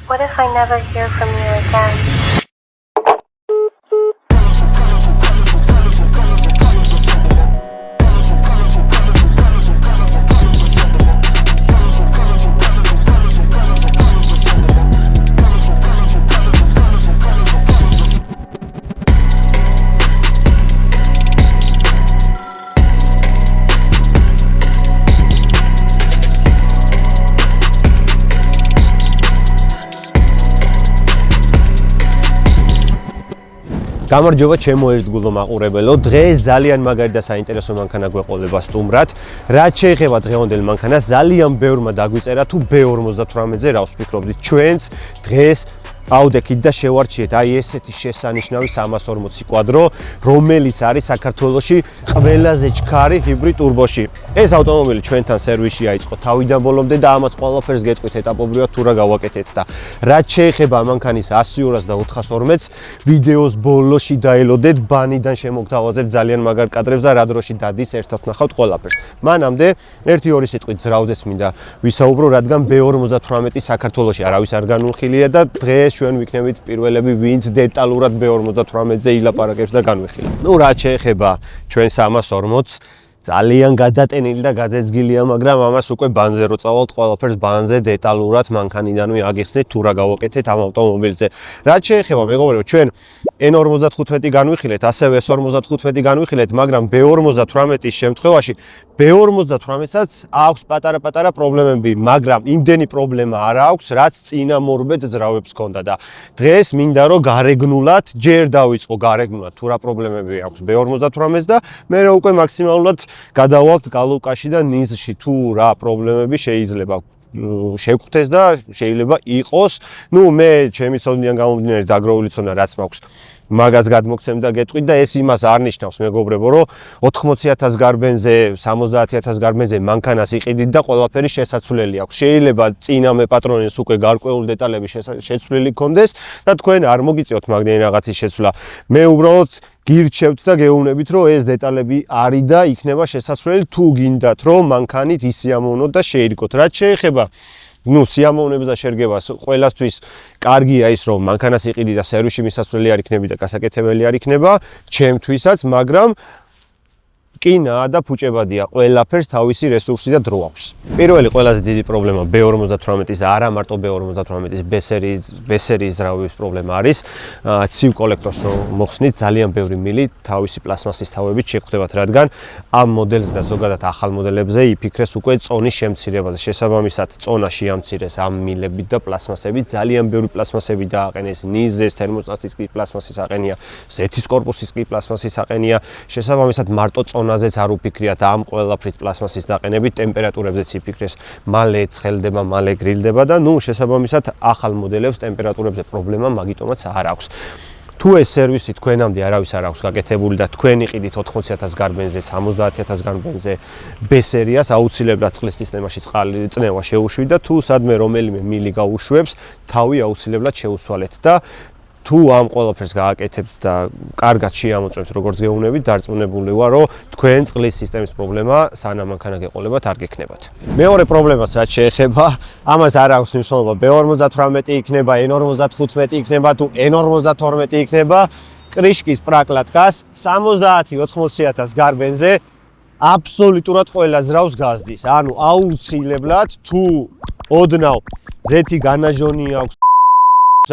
What if I never hear from you again? გამარჯობა ჩემო ერთგულო მაყურებელო, დღეს ძალიან მაგარი და საინტერესო მანქანა გვეყოლება სტუმრად. რაც შეეხება დღევანდელ მანქანას, ძალიან ბევრმა დაგვიწერა თუ B58-ზე რა ვფიქრობდით ჩვენც დღეს ავდექით და შევარჩიეთ აი ესეთი შესანიშნავი 340 კვადრო, რომელიც არის საქართველოში ყველაზე ჩქარი ჰიბრიდ ტურბოში. ეს ავტომობილი ჩვენთან სერვისში აიწყო თავიდან ბოლომდე და ამას ყველაფერს გეტყვით ეტაპობრივად თუ რა გავაკეთეთ და რაც შეეხება მანქანის 100-ს და 412-ს ვიდეოს ბოლოში დაელოდეთ, ბანიდან შემოგთავაზებთ ძალიან მაგარ კადრებს და რა დროში დადის ერთად ნახავთ ყველაფერს. მანამდე 1-2 სიტყვით ძრავზეც მინდა ვისაუბრო, რადგან B58 საქართველოში არავის არ განვიხილია და დღეს ჩვენ ვიქნებით პირველები, ვინც დეტალურად B58-ზე ილაპარაკებს და განვიხილებს. ნუ რაც შეეხება ჩვენ 340-ს ძალიან გადატენილი და გაძეძგილია, მაგრამ ამას უკვე ბანზე რო წავალთ, ყველაფერს ბანზე დეტალურად მანქანიდანვე აგიხსნით თუ რა გავაკეთეთ ამ ავტომობილზე. რაც შეეხება მეგობრებო, ჩვენ N55 განვიხილეთ, ასევე S55 განვიხილეთ, მაგრამ B58-ის შემთხვევაში B58-საც აქვს პატარა პრობლემები, მაგრამ იმდენი პრობლემა არ აქვს, რაც წინამორბედ ძრავებს ჰქონდა და დღეს მინდა რომ გარეგნულად ჯერ დავიწყო გარეგნულად თუ რა პრობლემები აქვს B58-ს და მე უკვე მაქსიმალურად გადავალთ გალუკაში და ნიზში თუ რა პრობლემები შეიძლება შევხვდეს და შეიძლება იყოს. ნუ მე ჩემი ცოდნიდან გამომდინარე დაგროვილი ცოდნა რაც მაქვს მაგას გადმოგცემ და გეტყვით და ეს იმას არ ნიშნავს მეგობრებო, რომ 80,000 გარბენზე, 70,000 გარბენზე მანქანას იყიდით და ყველაფერი შესაძლებელი აქვს. შეიძლება წინამე პატრონის უკვე გარკვეული დეტალები შეცვლილი გქონდეს და თქვენ არ მოგიწევთ მაგდენი რაღაცის შეცვლა. მე უბრალოდ გირჩევთ და გეუბნებით, რომ ეს დეტალები არის და იქნება შესაძლებელი თუ გინდათ, რომ მანქანით ისიამოვნოთ და შეირიგოთ. რაც შეეხება სიამოვნებას და შერგებას ყველასთვის კარგია ის, რომ მანქანას იყიდი და სერვისში მისასვლელი არ იქნები და გასაკეთებელი არ იქნება, ჩემთვისაც, მაგრამ კინაა და ფუჭებადია, ყველაფერს თავისი რესურსი და დრო აქვს. პირველი ყველაზე დიდი პრობლემა B58-ის, არა მარტო B58-ის, B-სერიის ძრავების პრობლემა არის. ცივ კოლექტორს რომ მოხსნით, ძალიან ბევრი მილი თავისი პლასმასის თავებით შეგვხვდებათ, რადგან ამ მოდელზე და ზოგადად ახალ მოდელებზე იფიქრეს უკვე წონის შემცირებაზე. შესაბამისად, წონა შეამცირეს ამ მილებით და პლასმასებით, ძალიან ბევრი პლასმასები დააყენეს, ნიზეს, თერმოსტატის კი პლასმასის აყენია, ზეთის კორპუსის კი პლასმასის აყენია. შესაბამისად, მარტო ზეც არ უფიქრიათ ამ ყველაფრით პლასმასის დაყენებით, ტემპერატურებზეც იფიქრეს, მალე ცხელდება, მალე გრილდება და შესაბამისად ახალ მოდელებს ტემპერატურებზე პრობლემა მაგიტომაც არ აქვს. თუ ეს სერვისი თქვენამდე არავის არ აქვს გაკეთებული და თქვენ იყიდით 80,000 გარბენზე, 70,000 გარბენზე B-სერიას, აუცილებლად წყლის სისტემაში წნევა შეუშვით და თუ სადმე რომელიმე მილი გაუშვებს, თავი აუცილებლად შეუსვალეთ და თუ ამ ყველაფერს გააკეთებთ და კარგად შეამოწმებთ, როგორც გეუბნებით, დარწმუნებული ვარ, რომ თქვენ წყლის სისტემის პრობლემა სანამ მანქანა გეყოლებათ არ გექნებათ. მეორე პრობლემას რაც შეეხება, ამას არ აქვს მნიშვნელობა, B58 იქნება, N55 იქნება თუ N52 იქნება, კრიშკის პრაკლა დგას 70-80,000 გარბენზე აბსოლუტურად ყველა ძრავს გაზდის. ანუ აუცილებლად თუ ოდნავ ზეთი განაჟონი აქვს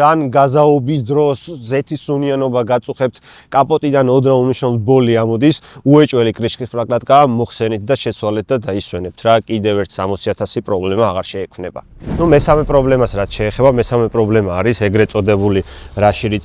ან გაზაობის დროს ზეთის სუნიანობა გაწუხებთ, კაპოტიდან ოდნავ უმნიშვნელოდ ბოლი ამოდის, უეჭველი კრიშკის პრაკლა მოხსენით და შეცვალეთ და დაისვენებთ რა, კიდევ ერთ 60,000 პრობლემა აღარ შეექმნება. მესამე პრობლემას რაც შეეხება, მესამე პრობლემა არის ეგრეთ წოდებული რაშირი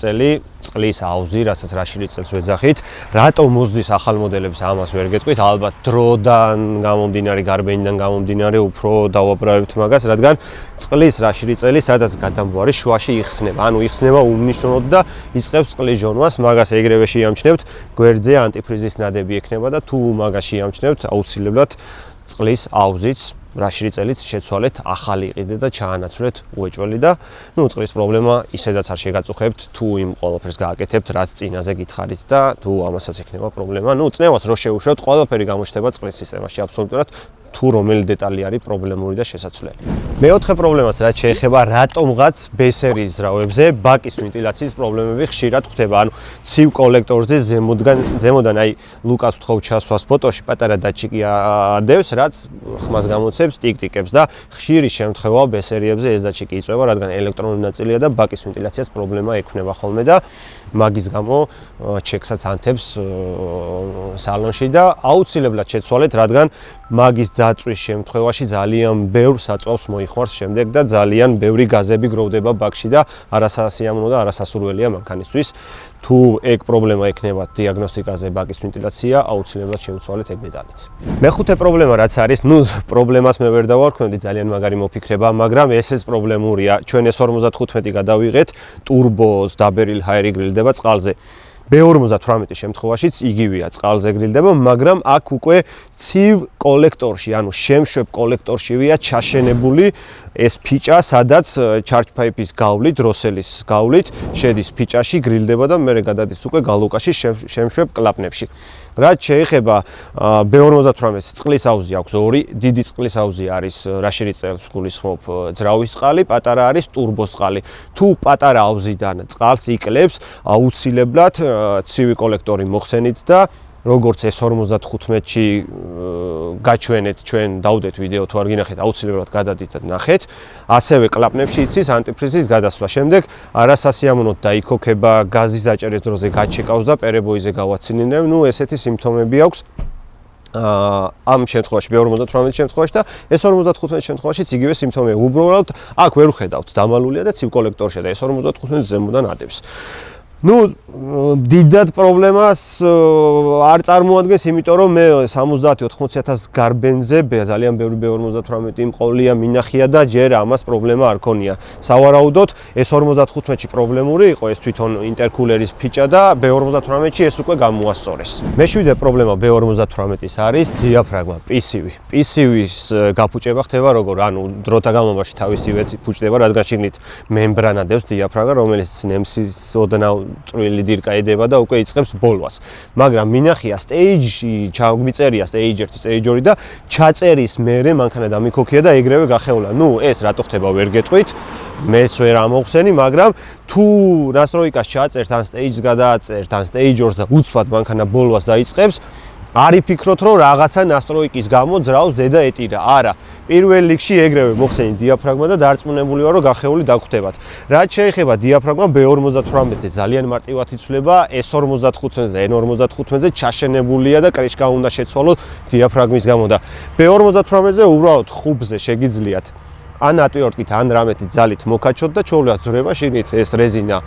წყლის აუზი, რასაც რაშირი წელს ვეძახით. რატომ მოსდის ახალ მოდელებს ამას ვერ გეტყვით, ალბათ დროდან გამომდინარე, გარბენიდან გამომდინარე უფრო დავაბრალებთ მაგას, რადგან წყლის რაშირი წელი სადაც გადამგვარი შუაში იხსნება, ანუ იხსნება უმნიშვნელოდ და იწყებს წყლის ჟონვას, მაგას ეგრევე შეამჩნევთ, გვერდზე ანტიფრიზის ნადები ექნება და თუ მაგას შეამჩნევთ, აუცილებლად წყლის აუზიც რაშირი წელიც შეცვალეთ, ახალი იყიდეთ და ჩაანაცვლეთ უეჭველი და წყლის პრობლემა ისედაც არ შეგაწუხებთ, თუ იმ ყველაფერს გააკეთებთ, რაც წინაზე გითხარით და თუ ამასაც ექნება პრობლემა. წნევას რო შევუშვათ, ყველაფერი გამოჩნდება წყლის სისტემაში აბსოლუტურად. თუ რომელი დეტალი არის პრობლემური და შესაძლებელი. მეოთხე პრობლემაც რაც შეეხება რატომღაც B-სერიის ძრავებზე ბაკის ვენტილაციის პრობლემები ხშირად ხდება. ანუ ცივ კოლექტორზე ზემოდან აი ლუკას ვთხოვ ჩასვას ფოტოში პატარა დაჩიკი ადევს, რაც ხმას გამოცემს ტიკ-ტიკებს და ხშირი შემთხვევაა B-სერიებზე ეს დაჩიკი იწვევა, რადგან ელექტრონული ნაწილია და ბაკის ვენტილაციას პრობლემა ექნება ხოლმე და მაგის გამო ჩეკსაც ანთებს სალონში და აუცილებლად შეცვალეთ, რადგან მაგის დაწვის შემთხვევაში ძალიან ბევრ საწვავს მოიხმარს შემდეგ და ძალიან ბევრი გაზები გროვდება ბაკში და არასასიამოვნო და არასასურველია მანქანისთვის. თუ ეგ პრობლემა ექნება დიაგნოსტიკაზე ბაკის ვენტილაცია, აუცილებლად შეუცვალეთ ეგ დეტალიც. მეხუთე პრობლემა რაც არის, პრობლემას მე ვერ დავარქმევდი, ძალიან მაგარი მოფიქრება, მაგრამ ეს პრობლემურია. ჩვენ S55 გადავიღეთ, ტურბოს დაბერილი ჰაერი გრილდება წყალზე. B58 შემთხვევაშიც იგივეა, წყალზე გრილდება, მაგრამ აქ უკვე ცივ კოლექტორში, ანუ შემშვებ კოლექტორშივეა ჩაშენებული ეს ფიჭა, სადაც charge pipe-ის გავლით, დროსელის გავლით შედის ფიჭაში, გრილდება და მერე გადადის უკვე გალუკაში შემშვებ კლაპნებში. რაც შეეხება B58-ს წყლის აუზი აქვს ორი, დიდი წყლის აუზი არის რაშირი წელს გულისხმობ ძრავის წყალი, პატარა არის ტურბოს წყალი. თუ პატარა აუზიდან წყალს იკლებს, აუცილებლად ცივი კოლექტორი მოხსენით და როგორც S55-ში გაჩვენეთ, ჩვენ დავდეთ ვიდეო, თუ არ გინახეთ, აუცილებლად გადადით და ნახეთ. ასევე კლაპნებში იცის ანტიფრიზის გადასვლა. შემდეგ არასასიამოვნოდ დაიქოქება, გაზის დაჭერის დროზე გაჩეკავს და პერებოიზე გავაცინინებ. ესეთი სიმპტომები აქვს. ამ შემთხვევაში B58 შემთხვევაში და S55 შემთხვევაშიც იგივე სიმპტომები. უბრალოდ აქ ვერ ვხედავთ, დამალულია და ცივ კოლექტორშია და S55 ზემოდან ადევს. დიდად პრობლემას არ წარმოადგენს, იმიტომ რომ მე 70-80,000 გარბენზე ძალიან ბევრი B58 მყოლია, მინახია და ჯერ ამას პრობლემა არ ქონია. სავარაუდოდ S55-ში პრობლემური იყო ეს თვითონ ინტერკულერის ფიჭა და B58-ში ეს უკვე გამოასწორეს. მეშვიდე პრობლემა B58-ის არის დიაფრაგმა, PCV. PCV-ის გაფუჭება ხდება როგორ? ანუ დროთა განმავლობაში თავისივე ფუჭდება, რადგან შიგნით მემბრანა დევს დიაფრაგმა, რომელიც ნემსის ოდნავ წვრილი დირკა ედება და უკვე იწყებს ბოლვას. მაგრამ მინახია სტეიჯში, ჩაგვიწერია სტეიჯ 1, სტეიჯ 2 და ჩაწერის მერე მანქანა დამიქოქია და ეგრევე გახეულა. ეს რატო ხდება ვერ გეტყვით. მეც ვერ ამოვხსენი, მაგრამ თუ ნასტროიკას ჩაწერთ, ან სტეიჯს გადააწერთ, ან სტეიჯ 2-ს და უცბად მანქანა ბოლვას დაიწყებს, არ იფიქროთ, რომ რაღაცა ნასტროიკის გამო ძრავს დედა ეტირა. არა, პირველ რიგში ეგრევე მოხსენით დიაფრაგმა და დარწმუნებული ვარ, რომ გახეული დაგხვდებათ. რაც შეეხება დიაფრაგმა B58-ზე ძალიან მარტივად იცვლება, S55-ზე და N55-ზე ჩაშენებულია და კრიშკა უნდა შეცვალოთ დიაფრაგმის გამო და B58-ზე უბრალოდ ხუბზე შეგიძლიათ ან ატვიორტკით, ან რამეთი ძალით მოკაჩოთ და ჩაუვლათ ძრება, შიგნით ეს რეზინა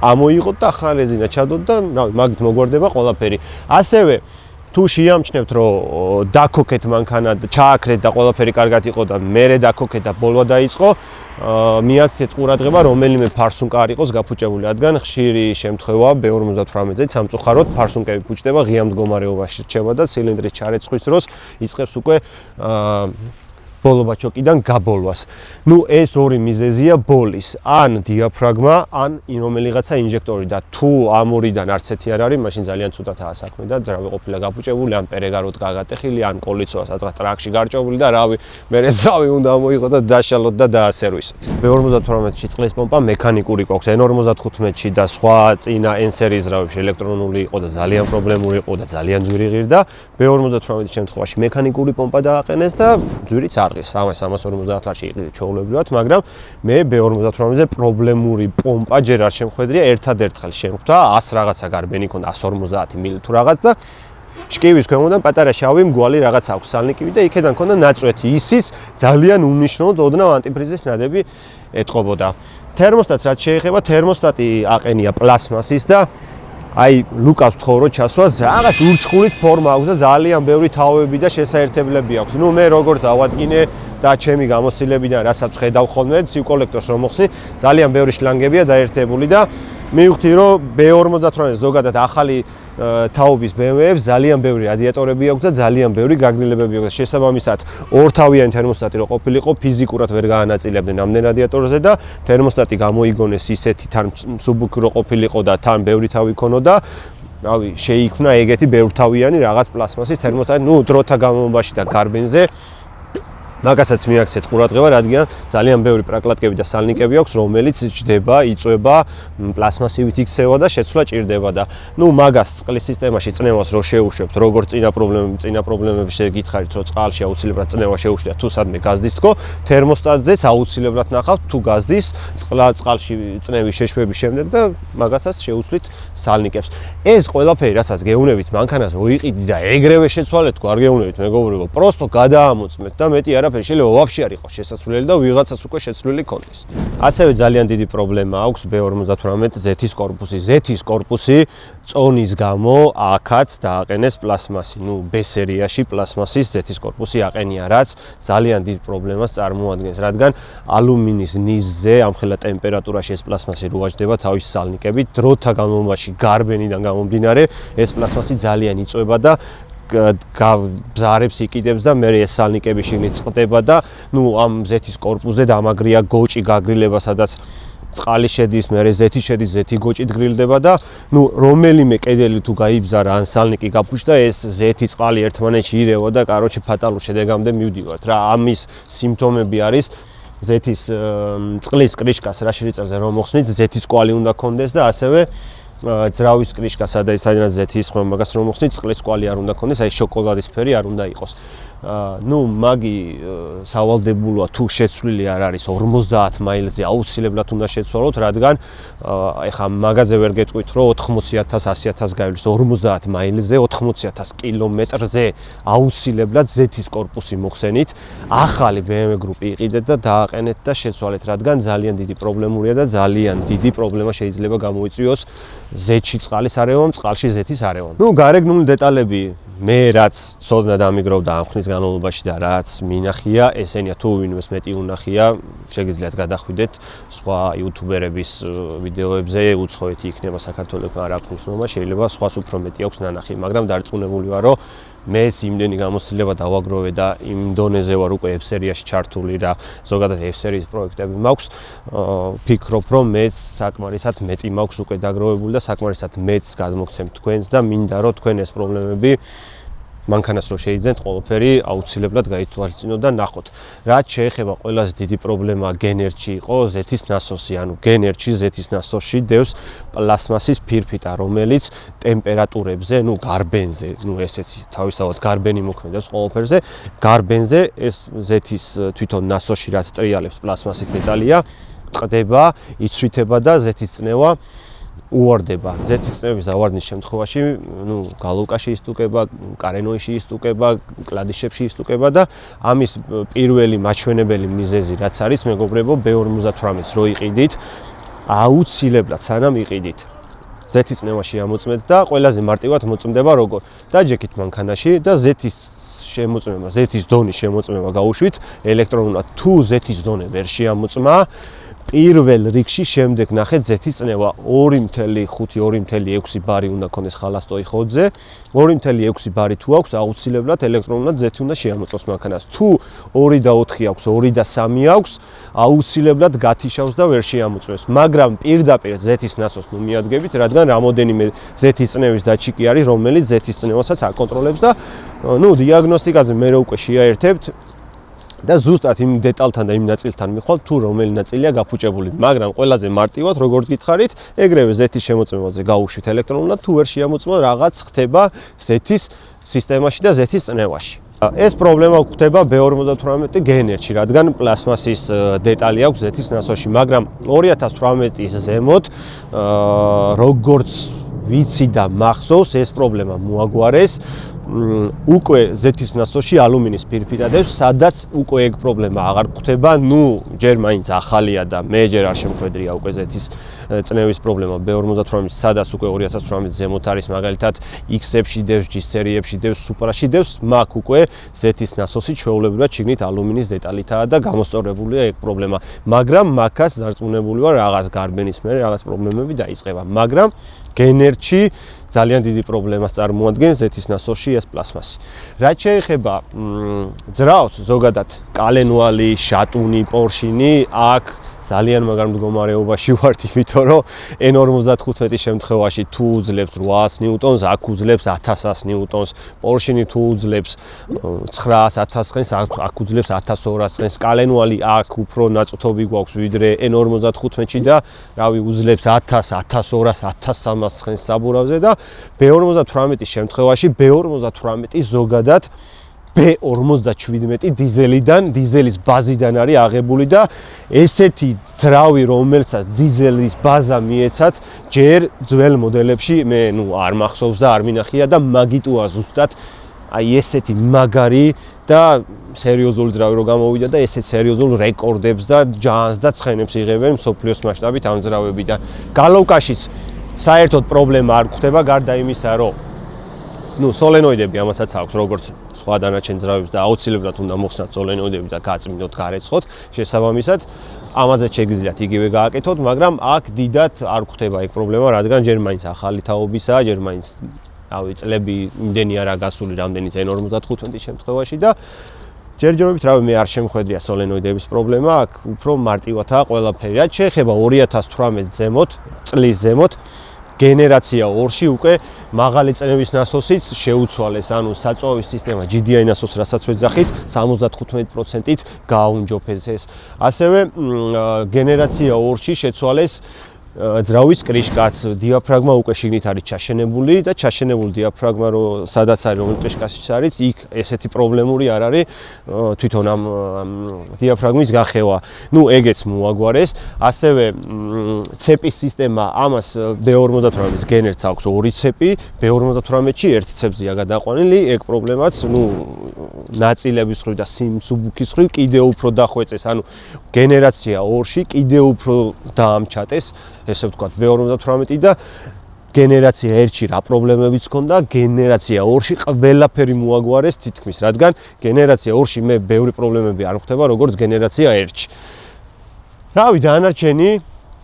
ამოიღოთ და ახალი რეზინა ჩადოთ და მაგით მოგვარდება ყველაფერი. ასევე თუ შეამჩნევთ, რომ დაქოქეთ მანქანა, ჩააქრეთ და ყველაფერი კარგად იყო და მერე დაქოქეთ და ბოლვა დაიწყო, მიაქციეთ ყურადღება, რომელიმე ფარსუნკა არ იყოს გაფუჭებული, რადგან ხშირი შემთხვევაა B58-ზე სამწუხაროდ ფარსუნკები ფუჭდება, ღია მდგომარეობაში რჩება და ცილინდრის ჩარეცხვის დროს იწყებს უკვე ბოლობა ჩოკიდან გაბოლვას. ეს ორი მიზეზია ბოლის, ან დიაფრაგმა, ან რომელიღაცა ინჟექტორი და თუ ამორიდან არც ერთი არ არის, მაშინ ძალიან ცუდათაა საქმე და ძრავი ყოფილა გაფუჭებული, ან პერეგაროდ გაგატეხილი, ან კოლიცოა სადღაც ტრაქში გარჭებული და რავი, მერე ძრავი უნდა მოიღო და დაშალოთ და დაასერვისოთ. B58-ში წყლის პომპა მექანიკური გვაქვს, N55-ში და სხვა წინა N-სერიის ძრავებში ელექტრონული იყო და ძალიან პრობლემური იყო და ძალიან ძვირი ღირდა. B58-ის შემთხვევაში მექანიკური პომპა დააყენეს და ძვირიც არ აღის 350 ლარში იყიდეთ ჩაულებრივად, მაგრამ მე B58-ზე პრობლემური პომპა ჯერ არ შემხვედრია, ერთადერთხელ შემხვდა 100 რაღაცა გარბენი ქონდა 150 მილი თუ რაღაც და შკივის ქვემოდან პატარა შავი მგვალი რაღაც აქვს სალნიკივი და იქედან ქონდა ნაწვეთი, ისიც ძალიან უნიშნოდ ოდნავ ანტიფრიზის ნადები ეთყობოდა. თერმოსტატს რაც შეეხება, თერმოსტატი აყენია პლასმასის და აი ლუკას ვთხოვ რომ ჩასვას რაღაც ურჩხულით ფორმა აქვს და ძალიან ბევრი თავები და შესაერთებლები აქვს. მე როგორ დავადგინე და ჩემი გამოცდილებიდან რასაც ხედავ ხოლმე ცივ კოლექტორს რომ მოხსნი, ძალიან ბევრი შლანგებია დაერთებული და მივხვდი რომ B58-ზე ზოგადად ახალი თაობის BMW-ებს ძალიან ბევრი რადიატორები აქვს და ძალიან ბევრი გაგნილებები აქვს. შესაბამისად, ორთავიანი თერმოსტატი რო ყოფილიყო, ფიზიკურად ვერ გაანაწილებდნენ ამდენ რადიატორზე და თერმოსტატი გამოიგონეს ისეთი თან მსუბუქი რო ყოფილიყო და თან ბევრი თავი ქონოდა, რავი, შეიქმნა ეგეთი ბევრთავიანი რაღაც პლასმასის თერმოსტატი, დროთა განმავლობაში და გარბენზე მაგასაც მიაქცეთ ყურადღება, რადგან ძალიან ბევრი პრაკლატკები და სალნიკები აქვს, რომელიც ჯდება, იწვება, პლასმასივით იქცევა და შეცვლა ჭირდება და მაგას წყლის სისტემაში წნევას რო შეუშვებთ, როგორც წინა პრობლემები შეგითხარით, რომ წყალში აუცილებლად წნევა შეუშვია, თუ სადმე გაზდის თქო, თერმოსტატზეც აუცილებლად ნახავთ, თუ გაზდის წყალში წნევის შეშვების შემდეგ და მაგასაც შეუცვლით სალნიკებს. ეს ყველაფერი, რაცაც გეუნებით მანქანას რო იყიდით და ეგრევე შეცვალეთ, თქო, არ გეუნებით მეგობრებო, პროსტო გადაამოწმეთ და მეტი არა შეიძლება ვაფშე არ იყოს შესაძლებელი და ვიღაცას უკვე შეცვლილი ქონდეს. ასევე ძალიან დიდი პრობლემა აქვს B58 Z-ის კორპუსი. Z-ის კორპუსი წონის გამო აქაც დააყენეს პლასმასი. B სერიაში პლასმასის Z-ის კორპუსი აყენია, რაც ძალიან დიდ პრობლემას წარმოადგენს, რადგან ალუმინის ნიზზე ამხელა ტემპერატურაში ეს პლასმასი რუაჯდება თავის სალნიკებით, დროთა განმავლობაში გარბენიდან გამომდინარე ეს პლასმასი ძალიან იწვება და ბზარებს იყიდებს და მე ეს სალნიკები შიგნით წყდება და ამ Z-ის კორპუსზე დამაგრია გოჭი გაგრილება, სადაც წყალი შედის, მე Z-ი შედის, Z-ი გოჭით გრილდება და რომელიმე კედელი თუ გაიბზარა ან სალნიკი გაფუჭდა, ეს Z-ი წყალი ერთმანეთში ირევა და ფატალურ შედეგამდე მივდივართ რა. ამის სიმპტომები არის Z-ის წყლის კრიშკას რა შეიწევს რომ მოხსნით, Z-ის კვალი უნდა კონდეს და ასევე ძრავის კრიშკა, სადაც Z-ის ხომ მაგას რომ მოხსნით, წყლის კვალი არ უნდა კონდეს, აი შოკოლადისფერი არ უნდა იყოს. მაგი სავალდებულოა თუ შეცვლილი არ არის 50 მაილზე აუცილებლად უნდა შეცვალოთ, რადგან ეხა მაგაზე ვერ გეტყვით, რომ 80,000, 100,000 გაივლის 50 მაილზე, 80,000 კილომეტრზე აუცილებლად Z-ის კორპუსი მოხსენით, ახალი BMW გრუპი იყიდეთ და დააყენეთ და შეცვალეთ, რადგან ძალიან დიდი პრობლემურია და ძალიან დიდი პრობლემა შეიძლება გამოიწვიოს Z-ში წყალის არევა, წყალში Z-ის არევა. გარეგნული დეტალები მე რაც ცოდნა დამიგროვდა ამ ხნის განმავლობაში და რაც მინახია, ესენია თუ ვინმეს მეტი უნახია, შეგიძლიათ გადახვიდეთ სხვა იუთუბერების ვიდეოებზე, უცხოეთი იქნება საქართველოს არ აქვს მნიშვნელობა, შეიძლება სხვას უფრო მეტი აქვს ნანახი, მაგრამ დარწმუნებული ვარ, რომ მეც იმდენი გამოცდილება დავაგროვე და იმ დონეზე ვარ უკვე F-სერიაში ჩართული და ზოგადად F-სერიის პროექტები მაქვს, ფიქრობ, რომ მეც საკმარისად მეტი მაქვს უკვე დაგროვებული და საკმარისად მეც გადმოგცემთ თქვენს და მინდა რომ თქვენ ეს პრობლემები მანქანას რო შეიძენთ, ყველაფერი აუცილებლად გაითვალისწინოთ და ნახოთ. რაც შეეხება ყველაზე დიდი პრობლემა გენერჩი იყო Z-ის ნასოსი, ანუ გენერჩი Z-ის ნასოსში დევს პლასმასის ფირფიტა, რომელიც ტემპერატურებზე, გარბენზე, ესეც თავისთავად გარბენი მოქმედებს ყველაფერზე, გარბენზე ეს Z-ის თვითონ ნასოსში რაც ტრიალებს პლასმასის დეტალია, წყდება, იცვითება და Z-ის წნევა უვარდება. Z-ის წნევის დავარდნის შემთხვევაში, გალუკაში ისტუკება, კარენოიში ისტუკება, კლადიშებში ისტუკება და ამის პირველი მაჩვენებელი მიზეზი რაც არის, მეგობრებო, B58-ს რო იყიდით, აუცილებლად სანამ იყიდით. Z-ის წნევაში ამოწმეთ და ყველაზე მარტივად მოწმდება როგორ. დაჯექით მანქანაში და Z-ის შემოწმება, Z-ის დონის შემოწმება გაუშვით ელექტრონულად. თუ Z-ის დონე ვერ შეამოწმა, პირველ რიგში შემდეგ ნახეთ Z-ის წნევა 2.5-2.6 ბარი უნდა ქონდეს ხალასტოი ხოძზე, 2.6 ბარი თუ აქვს, აუცილებლად ელექტრონულად Z-ი უნდა შეამოწმოს მანქანას. თუ 2.4 აქვს, 2.3 აქვს, აუცილებლად გათიშავს და ვერ შეამოწმებს. მაგრამ პირდაპირ Z-ის ნასოს მიადგებით, რადგან რამოდენიმე Z-ის წნევის დატჩიკი არის, რომელიც Z-ის წნევასაც აკონტროლებს და დიაგნოსტიკაზე მე უკვე შეაერთებთ და ზუსტად იმ დეტალთან და იმ ნაწილთან მიხვალთ, თუ რომელი ნაწილია გაფუჭებული, მაგრამ ყველაზე მარტივად, როგორც გითხარით, ეგრევე Z-ის შემოწმებაზე გაუშვით ელექტრონულად, თუ ვერ შეამოწმა, რაღაც ხდება Z-ის სისტემაში და Z-ის წნევაში. ეს პრობლემა გვხვდება B58 გენერში, რადგან პლასმასის დეტალი აქვს Z-ის ნასოში, მაგრამ 2018-ის ზემოთ, როგორც ვიცი და მახსოვს, ეს პრობლემა მოაგვარეს. უკვე Z-ის ნასოში ალუმინის ფირფიტა დევს, სადაც უკვე ეგ პრობლემა აღარ გვხვდება, ჯერ მაინც ახალია და მე ჯერ არ შემხვედრია უკვე Z-ის წნევის პრობლემა B58-ში, სადაც უკვე 2018 ზემოთ არის, მაგალითად X-ებში დევს, G-სერიებში დევს, Supra-ში დევს, მაგ უკვე Z-ის ნასოსი ჩვეულებრივად შიგნით ალუმინის დეტალითაა და გამოსწორებულია ეგ პრობლემა, მაგრამ მაგას დარწმუნებული ვარ, რაღაც გარბენის მერე რაღაც პრობლემები დაიწყება, მაგრამ გენერჩი ძალიან დიდი პრობლემას წარმოადგენს Z-ის ნასოში ეს პლასმასი. რაც შეეხება ძრაობს, ზოგადად კალენვალი, შატუნი, პორშინი, აქ ძალიან მაგარ მდგომარეობაში ვარ, იმიტომ რომ N55 შემთხვევაში თუ უძლებს 800 ნიუტონს, აქ უძლებს 1100 ნიუტონს, Porsche-ნი თუ უძლებს 900-1000 წელს, აქ უძლებს 1200 წელს. კალენვალი აქ უფრო ნაწუთობი გვაქვს ვიდრე N55-ში და რავი უძლებს 1000, 1200, 1300 წელს საბურავზე და B58-ის შემთხვევაში B58 ზოგადად B57 დიზელის ბაზიდან არის აღებული და ესეთი ძრავი რომელსაც დიზელის ბაზა მიეცათ ჯერ ძველ მოდელებში მე არ მახსოვს და არ მინახია და მაგიტოა ზუსტად აი ესეთი მაგარი და სერიოზული ძრავი რო გამოვიდა და ესეთ სერიოზულ რეკორდებს და ჯანს და ცხენებს იღებენ მსოფლიოს მასშტაბით ამ ძრავებიდან. გალოვკაშიც საერთოდ პრობლემა არ გვხდება გარდა იმისა რომ სოლენოიდები ამასაც აქვს როგორც სხვა დანარჩენ ძრავებს და აუცილებლად უნდა მოხსნათ სოლენოიდები და გაწმინდოთ გარეცხოთ შესაბამისად ამაზეც შეგიძლიათ იგივე გააკეთოთ მაგრამ აქ დიდად არ გვხდება ეგ პრობლემა რადგან ჯერ მაინც ახალი თაობისაა ჯერ მაინც წლები იმდენი არა გასული რამდენიც N55-ის შემთხვევაში და ჯერჯერობით რავი მე არ შემხედრია სოლენოიდების პრობლემა აქ უფრო მარტივადაა ყველაფერი რაც შეეხება 2018 ზემოთ წლის ზემოთ გენერაცია 2-ში უკვე მაღალი წნევის ნასოსიც შეუცვალეს, ანუ საწვავის სისტემა GDI ნასოს რასაც ვეძახით 75%-ით გააუნჯოფეს. ასევე გენერაცია 2-ში შეცვალეს ძრავის კრიშკაც, დიაფრაგმა უკვე შიგნით არის ჩაშენებული და ჩაშენებული დიაფრაგმა რო სადაც არის რომელ კრიშკაშიც არის, იქ ესეთი პრობლემური არ არის თვითონ ამ დიაფრაგმის გახევა. ეგეც მოაგვარეს. ასევე ცეპის სისტემა ამას B58-ის გენერც აქვს 2 ცეპი, B58-ში 1 ცეპზეა გადაყვანილი, ეგ პრობლემაც ნაწილების ხრივ და სიმსუბუქის ხრივ კიდევ უფრო დახვეწეს, ანუ გენერაცია 2-ში კიდევ უფრო დაამჩატეს ესე ვთქვათ B58 და გენერაცია 1-ში რა პრობლემებიც ჰქონდა, გენერაცია 2-ში ყველაფერი მოაგვარეს თითქმის, რადგან გენერაცია 2-ში მე ბევრი პრობლემები არ ხვდება, როგორც გენერაცია 1-ში. რავი, დანარჩენი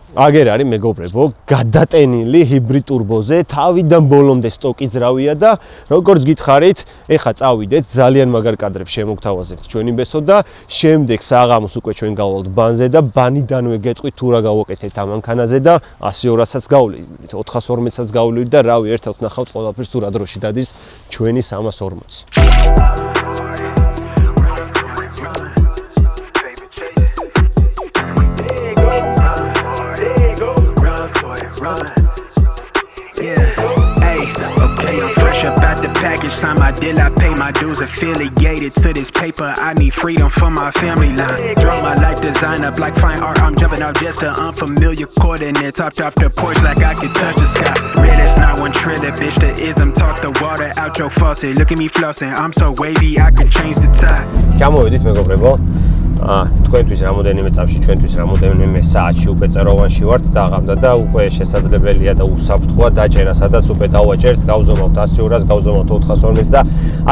აგერ არის მეგობრებო, გადატენილი ჰიბრიდ ტურბოზე, თავიდან ბოლომდე სტოკი ძრავია და როგორც გითხარით, ეხა წავიდეთ, ძალიან მაგარ კადრებს შემოგთავაზებთ ჩვენი ბესო და შემდეგ საღამოს უკვე ჩვენ გავალთ ბანზე და ბანიდანვე გეტყვით თუ რა გავაკეთეთ ამ მანქანაზე და 100-200-საც გავვლით, 440-საც გავვლით და რავი, ერთად ვნახავთ ყველაფერს თუ რა დროში დადის ჩვენი 340. Package, sign my deal, I pay my dues, affiliated to this paper. I need freedom for my family line. Draw my life design up like fine art. I'm jumping off just an unfamiliar coordinates. Hopped off the porch like I could touch the sky. Red is not one trailer, bitch. The ism talk the water out your faucet. Look at me flossing, I'm so wavy, I could change the tide. გამოვიდით მეგობრებო. თქვენთვის რამოდენიმე წამში, ჩვენთვის რამოდენიმე საათში უკვე წეროვანში ვართ დაღამდა და უკვე შესაძლებელია და უსაფრთხოა დაჭერა, სადაც უკვე დავაჭერთ, გავზომავთ 100-200, გავზომავთ 440 და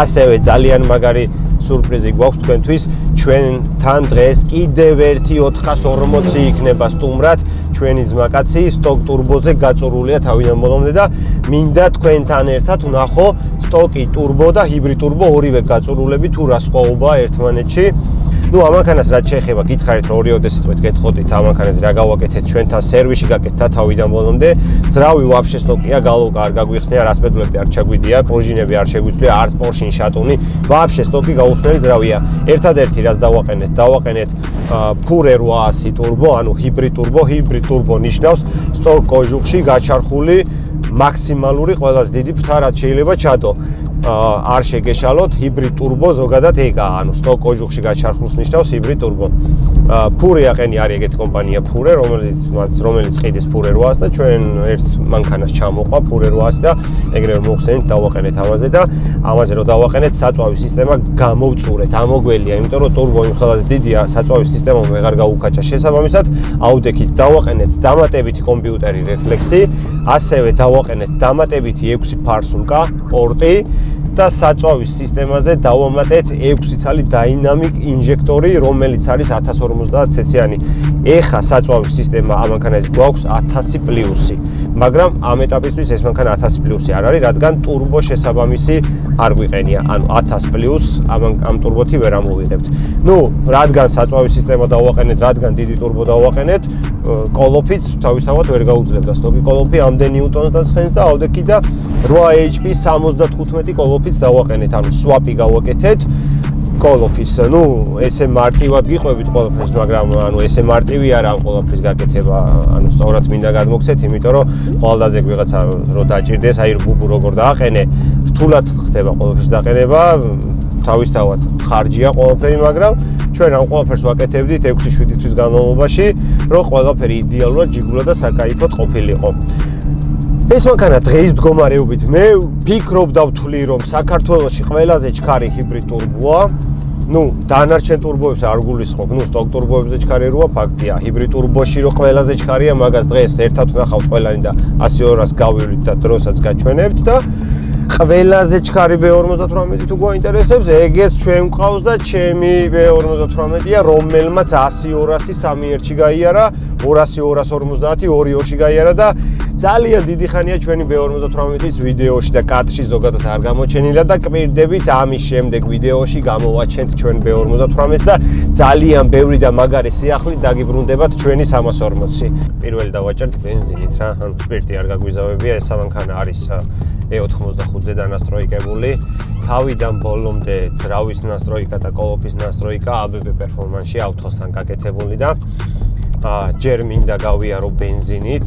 ასევე ძალიან მაგარი სურპრიზი გვაქვს თქვენთვის. ჩვენთან დღეს კიდევ ერთი 440 იქნება სტუმრად. ჩვენი ძმაკაცი სტოკ ტურბოზე გაწურულია თავიდან ბოლომდე და მინდა თქვენთან ერთად ვნახო სტოკი ტურბო და ჰიბრიდ ტურბო ორივე გაწურულები თუ რა სხვაობაა ერთმანეთში. ამანქანას რაც შეეხება გითხარით რომ ორიოდესით გეტყოდით ამანქანაზე რა გავაკეთეთ ჩვენთან სერვისი გაკეთდა თავიდან ბოლომდე ძრავი ვაფშე სტოკია გალოვკა არ გაგვიხსნია რასპედულები არ ჩაგვიდია პროჟინები არ შეგვიძლია არც პორშინ შატუნი ვაფშე სტოკი გაუხსნელი ძრავია ერთადერთი რაც დავაყენეთ ფურე 800 ტურბო ანუ ჰიბრიდ ტურბო ნიშნავს სტოკ კოჟუხში გაჩარხული მაქსიმალური ყველაზე დიდი ფთა რაც შეიძლება ჩადო არ შეგეშალოთ ჰიბრიდ ტურბო ზოგადად ეგაა ანუ სტოკ კოჟუხში გაჩარხულს ნიშნავს ჰიბრიდ ტურბო ფური აყენი არის ეგეთი კომპანია ფურე რომელიც ყიდის ფურე 800 და ჩვენ ერთ მანქანას ჩამოყვა ფურე 800 და ეგრევე მოხსენით დავაყენეთ ამაზე და ამაზე რომ დავაყენეთ საწვავის სისტემა გამოვწურეთ ამოგველია იმიტომ რომ ტურბო იმ ხელაზე დიდია საწვავის სისტემა ვეღარ გაუკაჭა შესაბამისად აუდექით დავაყენეთ დამატებითი კომპიუტერი რეფლექსი ასევე დავაყენეთ დამატებითი 6 ფარსულკა პორტი და საწვავის სისტემაზე დავამატეთ 6 ცალი Dynamic ინჟექტორი, რომელიც არის 1050 cc-იანი. ეხა საწვავის სისტემა ამ მანქანაზე გვაქვს 1000 პლუსი, მაგრამ ამ ეტაპისთვის ეს მანქანა 1000 პლუსი არ არის, რადგან ტურბო შესაბამისი არ გვიყენია. ანუ 1000 პლუს ამ ტურბოთი ვერ ამოვიღებთ. ნუ, რადგან საწვავის სისტემა დავაყენეთ, რადგან დიდი ტურბო დავაყენეთ, კოლოფიც თავისთავად ვერ გაუძლებდა. სტოკი კოლოფი ამდენ ნიუტონს დასხენს და ავდექი და 8 HP 75 კოლოფიც დავაყენეთ, ანუ swap-ი გავაკეთეთ. კოლოფის, ნუ ესე მარტივად გიყვებით ყველაფერს, მაგრამ ანუ ესე მარტივი არა ამ ყველაფრის გაკეთება, ანუ სწორად მინდა გადმოგცეთ, იმიტომ რომ ყველდაზე ვიღაცა რო დაჭირდეს, აი ბუბუ როგორ დააყენე, რთულად ხდება ყველაფრის დაყენება, თავისთავად ხარჯია ყველაფერი, მაგრამ ჩვენ ამ ყველაფერს ვაკეთებდით 6-7 თვის განმავლობაში, რომ ყველაფერი იდეალურად ჯიგულად და საკაიფოდ ყოფილიყო. ეს მანქანა დღეის მდგომარეობით მე ვფიქრობ და ვთვლი, რომ საქართველოში ყველაზე ჩქარი ჰიბრიდ ტურბოა. ნუ დანარჩენ ტურბოებს არ გულისხმობ, ნუ სტოკ ტურბოებზე ჩქარი როა ფაქტია. ჰიბრიდ ტურბოში რო ყველაზე ჩქარია, მაგას დღეს ერთად ვნახავთ ყველანი და 100-200 გავივლით და დროსაც გაჩვენებთ და ყველაზე ჩქარი B58 თუ გვაინტერესებს, ეგეც ჩვენ მყავს და ჩემი B58-ია, რომელმაც 100-200 3 ერთში გაიარა, 200-250 2-2-ში გაიარა და ძალიან დიდი ხანია ჩვენი B58-ის ვიდეოში და კადრში ზოგადად არ გამოჩენილა და კვირდებით ამის შემდეგ ვიდეოში გამოვაჩენთ ჩვენ B58-ს და ძალიან ბევრი და მაგარი სიახლით დაგიბრუნდებათ ჩვენი 340. პირველი დავაჭერთ ბენზინით რა, ანუ სპირტი არ გაგვიზავებია, ეს მანქანა არის E85-ზე დანასტროიკებული. თავიდან ბოლომდე ძრავის ნასტროიკა და კოლოფის ნასტროიკა ABB პერფორმანსში ავთოსთან გაკეთებული და ჯერ მინდა გავიარო ბენზინით,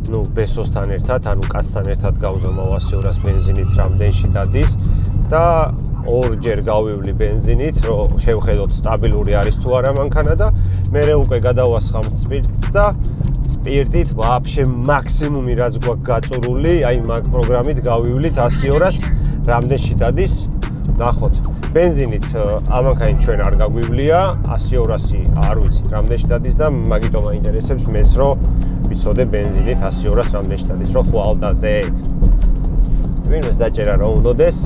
ნუ ბესოსთან ერთად, ანუ კაცთან ერთად გავზომავ 100-200 ბენზინით რამდენში დადის და ორჯერ გავივლი ბენზინით, რომ შევხედოთ სტაბილური არის თუ არა მანქანა და მერე უკვე გადავასხამთ სპირტს და სპირტით ვაფშე მაქსიმუმი რაც გვაქვს გაწურული, აი მაგ პროგრამით გავივლით 100-200 რამდენში დადის, ნახოთ. ბენზინით ამანქანით ჩვენ არ გაგვივლია, 100-200 არ ვიცით რამდენში დადის და მაგიტომ მაინტერესებს მეს რომ ვიცოდე ბენზინით 100-200 რამდენში დადის, რომ ხვალდაზე ვინმეს დაჭერა რომ უნდოდეს,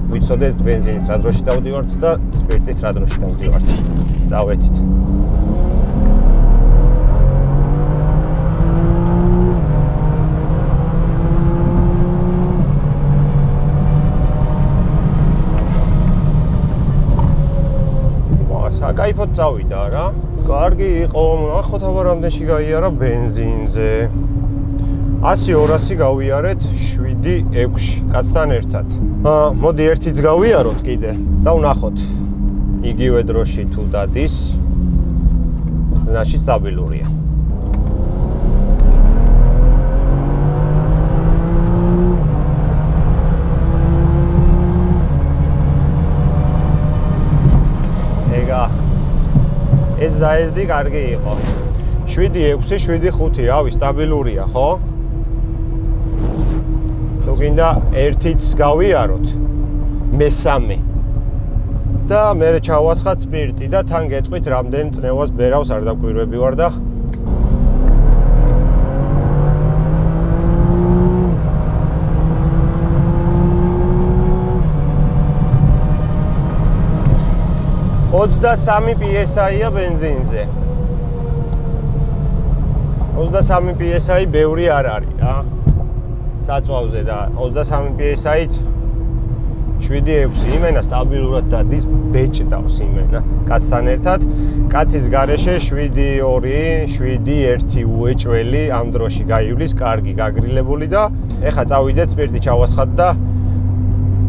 ვიცოდეთ ბენზინით რა დროში დავდივართ და სპირტით რა დროში დავდივართ. დავეთით. საკაიფოდ წავიდა რა. კარგი იყო, ნახოთ აბა რამდენში გაიარა ბენზინზე. 100-200 გავიარეთ 7-6 კაცთან ერთად. მოდი ერთიც გავიაროთ კიდე და ვნახოთ. იგივე დროში თუ დადის, значит სტაბილურია. ეს ზაეზდი კარგი იყო. 7-6, 7-5, რავი, სტაბილურია, ხო? თუ გინდა ერთიც გავიაროთ, მესამე. და მე ჩავასხათ სპირტი და თან გეტყვით რამდენ წნევას ბერავს არ დაკვირვები ვარ და $23 PSI-ია ბენზინზე. 23 PSI ბევრი არ არის რა. საწვავზე და 23 PSI-ით 7-6 იმენა სტაბილურად დადის, ბეჭდავს იმენა კაცთან ერთად. კაცის გარეშე 7-2, 7-1 უეჭველი ამ დროში გაივლის, კარგი გაგრილებული და ეხა წავიდეთ სპირტი ჩავასხათ და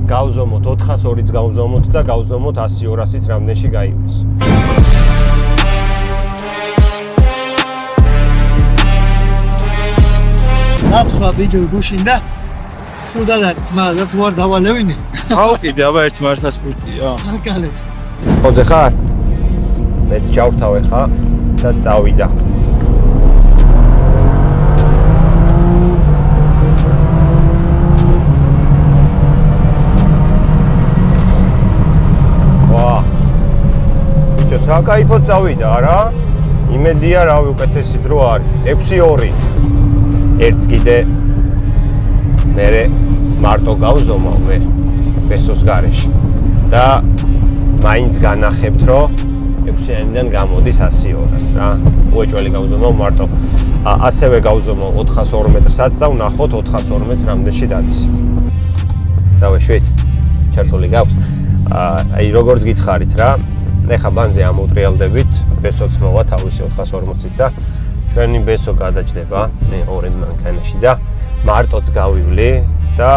გავზომოთ 402-ს გავზომოთ და გავზომოთ 100-200-ს რამდენში გაივლის. ნათურა ვიდეო გუშინდა სუდად არის, მაგრამ თუ არ დავალევინე. აუ კიდე აბა ერთი მართლა სპირტია. აკალებს. ხოძე ხარ? მეც ჩავთავე ხა და წავიდა. საკაიფოდ წავიდა რა. იმედია რავი უკეთესი დრო არის. 6-2. ერთს კიდე მერე მარტო გავზომავ მე. ბესოს გარეშე. და მაინც განახებთ, რომ 6-იანიდან გამოდის 100 200 რა. უეჭველი გავზომავ მარტო. ასევე გავზომავ 402 მეტრსაც და ვნახოთ 412-ს რამდენში დადის. დავეშვით. ჩართული გაქვს. აი როგორც გითხარით რა, ეხა ბანზე ამოუტრიალდებით, ბესოც მოვა თავისი 440-ით და ჩვენი ბესო გადაჭდება ორი მანქანაში და მარტოც გავივლი და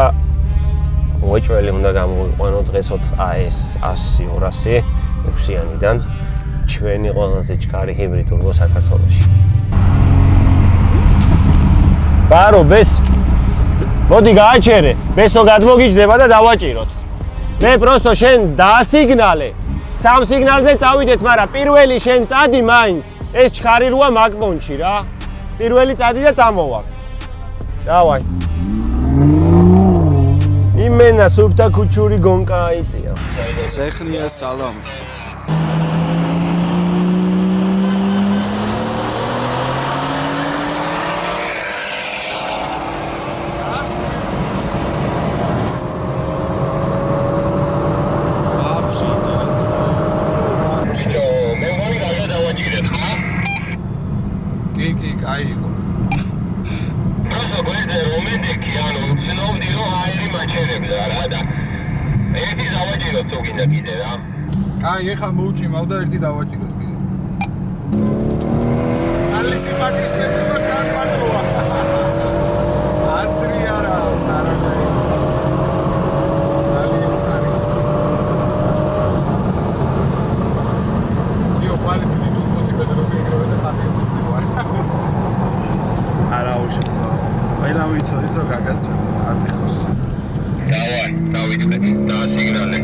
უეჭველი უნდა გამოვიყვანო დღეს ეს 100 200 6-იანიდან ჩვენი ყველაზე ჩქარი ჰიბრიდ ტურბო საქართველოში. ბარო ბეს მოდი გააჩერე, ბესო გადმოგიჯდება და დავაჭიროთ. მე პროსტო შენ დაასიგნალე. 3 სიგნალზე წავიდეთ, მაგრამ პირველი შენ წადი მაინც. ეს ჩქარი როა მაგპონჩი რა. პირველი წადი და წამოვა. დავაი. იმენა სუფთა ქუჩური გონკა აიწია. სეხნია სალამ. აი, ეხა მოუჭიმავ და ერთი დავაჭიროთ კიდე. ალისი მაგის კეთება კანპატროა. ასრი არა, სარადაი. სალიოს კარი. სიო ხალი დიდი ტურბოთი ბედრობი ეგრევე და პატიოմიქსი ვარ. არა უშეცო. ყველა ვიცოდით რომ გაგასწრებთ არტიხოს. დავარ, დავიწყეთ. დაასიგნალე.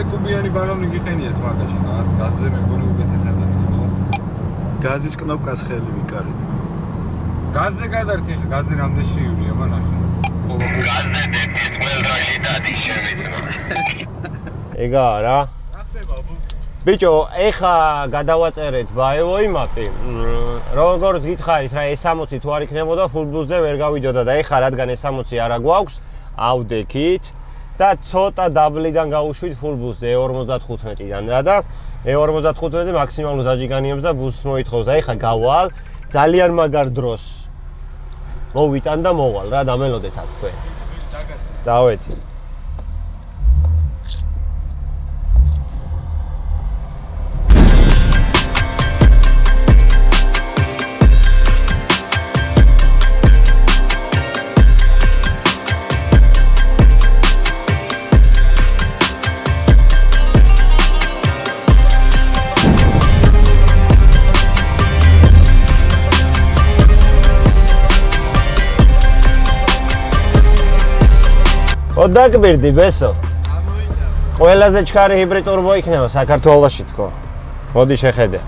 კუბიანი ბალონი გიყენიათ მაგაში, რაღაც გაზზე მეგონი უკეთესად არის, ხო? გაზის კნოპკას ხელი ვიკარით. გაზზე გადართი, ხა გაზი რამდენი შეივლია, მანახე. გაზზე დეფის ყველდრაში დადის შემიძლია. ეგა რა? რა ხდება, ბიჭო, ეხა გადავაწერეთ ბაევო იმაკი. როგორც გითხარით რა, S60 თუ არ იქნებოდა ფულბუსზე ვერ გავიდოდა და ეხა რადგან S60 არა გვაქვს, ავდექით. და ცოტა დაბლიდან გავუშვით ფულბუსზე E55-დან რა და E55-ზე მაქსიმალურ ზაჯიგანიებს და ბუსს მოითხოვს. აი ხა გავალ ძალიან მაგარ დროს. მოვიტან და მოვალ რა დამელოდეთ აქ თქვენ. წავედი. დაგბირდი ბესო. ყველაზე ჩქარი ჰიბრიდ ტურბო იქნება საქართველოში თქო. მოდი შეხედე.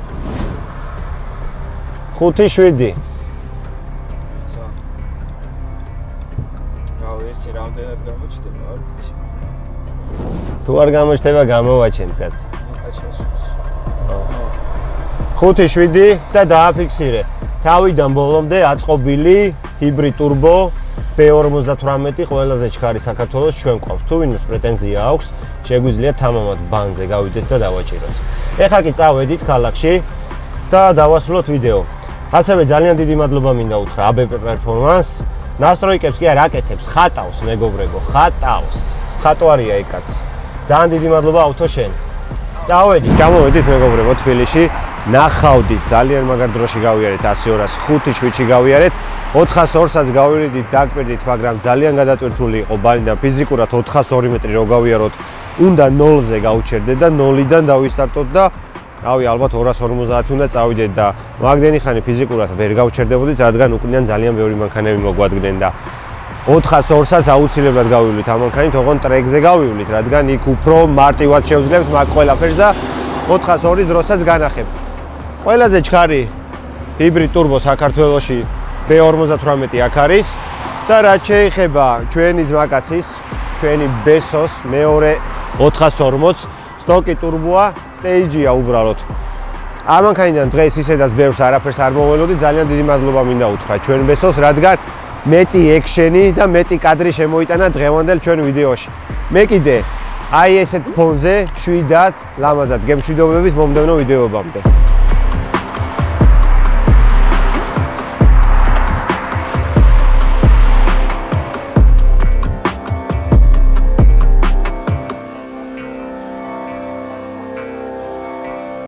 5-7. ცა. რავი, ეს რამდენად გამოჩდება, არ ვიცი. თუ არ გამოჩდება, გამოვაჩენთ კაც. 5-7 და დააფიქსირე. თავიდან ბოლომდე აწყობილი ჰიბრიდ ტურბო B58 ყველაზე ჩქარი საქართველოს ჩვენ ყავს. თუ ვინმეს პრეტენზია აქვს, შეგვიძლია თამამად ბანზე გავიდეთ და დავაჭიროთ. ეხლა კი წავედით ქალაქში და დავასრულოთ ვიდეო. ასევე ძალიან დიდი მადლობა მინდა უთხრა ABP Performance. ნასტროიკებს კი არ აკეთებს, ხატავს მეგობრებო, ხატავს. ხატვარია ეგ კაცი. ძალიან დიდი მადლობა ავთო შენ. წავედით, გამოვედით მეგობრებო თბილისში. ნახავდით ძალიან მაგარ დროში გავიარეთ 100 200 5-7-ში გავიარეთ 402-საც გავივლიდით დაგპირდით მაგრამ ძალიან გადატვირთული იყო ბანი და ფიზიკურად 402 მეტრი რო გავიაროთ უნდა 0-ზე გავჩერდეთ და 0-დან დავისტარტოთ და რავი ალბათ 250 უნდა წავიდეთ და მაგდენი ხანი ფიზიკურად ვერ გავჩერდებოდით რადგან უკნიდან ძალიან ბევრი მანქანები მოგვადგნენ და 402-საც აუცილებლად გავივლით ამ მანქანით ოღონ ტრეკზე გავივლით რადგან იქ უფრო მარტივად შევძლებთ მაგ ყველაფერს და 402 დროსაც განახებთ ყველაზე ჩქარი ჰიბრიდ ტურბო საქართველოში B58 აქ არის და რაც შეეხება ჩვენი ძმაკაცის, ჩვენი ბესოს მეორე 440 სტოკი ტურბოა, სტეიჯია უბრალოდ. ამანქანიდან დღეს ისედაც ბევრს არაფერს არ მოველოდი, ძალიან დიდი მადლობა მინდა უთხრა ჩვენ ბესოს, რადგან მეტი ექშენი და მეტი კადრი შემოიტანა დღევანდელ ჩვენ ვიდეოში. მე კიდე აი ესეთ ფონზე შვიდად ლამაზად გემშვიდობებით მომდევნო ვიდეოებამდე.